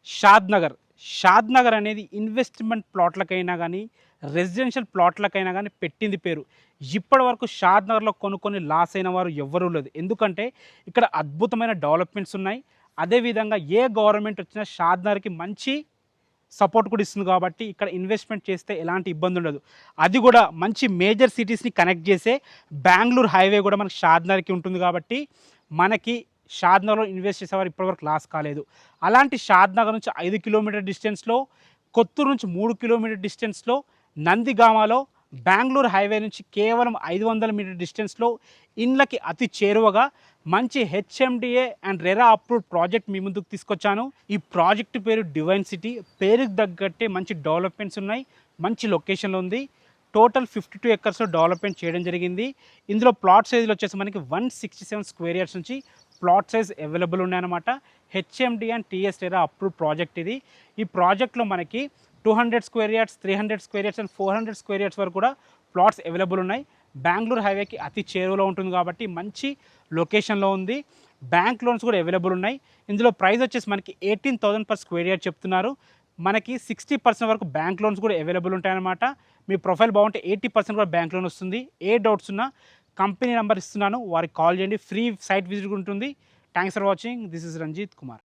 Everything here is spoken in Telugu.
షాద్ నగర్ అనేది ఇన్వెస్ట్మెంట్ ప్లాట్లకైనా కానీ రెసిడెన్షియల్ ప్లాట్లకైనా కానీ పెట్టింది పేరు. ఇప్పటి వరకు షాద్ నగర్లో కొనుక్కొని లాస్ అయిన వారు ఎవ్వరూ లేదు. ఎందుకంటే ఇక్కడ అద్భుతమైన డెవలప్మెంట్స్ ఉన్నాయి. అదేవిధంగా ఏ గవర్నమెంట్ వచ్చినా షాద్ నగర్కి మంచి సపోర్ట్ కూడా ఇస్తుంది కాబట్టి ఇక్కడ ఇన్వెస్ట్మెంట్ చేస్తే ఎలాంటి ఇబ్బంది ఉండదు. అది కూడా మంచి మేజర్ సిటీస్ని కనెక్ట్ చేసే బెంగళూరు హైవే కూడా మనకి షాద్ నగర్కి ఉంటుంది కాబట్టి మనకి షాద్ నగర్లో ఇన్వెస్ట్ చేసేవారు ఇప్పటివరకు లాస్ కాలేదు. అలాంటి షాద్ నగర్ నుంచి 5 కిలోమీటర్ డిస్టెన్స్లో, కొత్తూరు నుంచి 3 కిలోమీటర్ డిస్టెన్స్లో, నందిగామలో బెంగళూరు హైవే నుంచి కేవలం 500 మీటర్ డిస్టెన్స్లో ఇండ్లకి అతి చేరువగా మంచి HMDA and RERA approved project మీ ముందుకు తీసుకొచ్చాను. ఈ ప్రాజెక్ట్ పేరు డివైన్ సిటీ. పేరుకి తగ్గట్టే మంచి డెవలప్మెంట్స్ ఉన్నాయి, మంచి లొకేషన్లో ఉంది. టోటల్ 52 ఎకర్స్లో డెవలప్మెంట్ చేయడం జరిగింది. ఇందులో ప్లాట్ సైజులు వచ్చేసి మనకి 167 స్క్వేర్ యార్డ్స్ నుంచి ప్లాట్ సైజ్ అవైలబుల్ ఉన్నాయన్నమాట. HMD and TS RERA approved project ఇది. ఈ ప్రాజెక్ట్లో మనకి 200 square yards, 300 square yards and 400 square yards వరకు కూడా ప్లాట్స్ అవైలబుల్ ఉన్నాయి. బెంగళూరు హైవేకి అతి చేరువలో ఉంటుంది కాబట్టి మంచి లొకేషన్లో ఉంది. బ్యాంక్ లోన్స్ కూడా అవైలబుల్ ఉన్నాయి. ఇందులో ప్రైస్ వచ్చేసి మనకి 18,000 పర్ స్క్వేర్ యార్డ్ చెప్తున్నారు. మనకి 60% వరకు బ్యాంక్ లోన్స్ కూడా అవైలబుల్ ఉంటాయన్నమాట. మీ ప్రొఫైల్ బాగుంటే 80% కూడా బ్యాంక్ లోన్ వస్తుంది. ఏ డౌట్స్ ఉన్నా కంపెనీ నెంబర్ ఇస్తున్నాను, వారికి కాల్ చేయండి. ఫ్రీ సైట్ విజిట్ ఉంటుంది. Thanks for watching. This is Ranjith Kumar.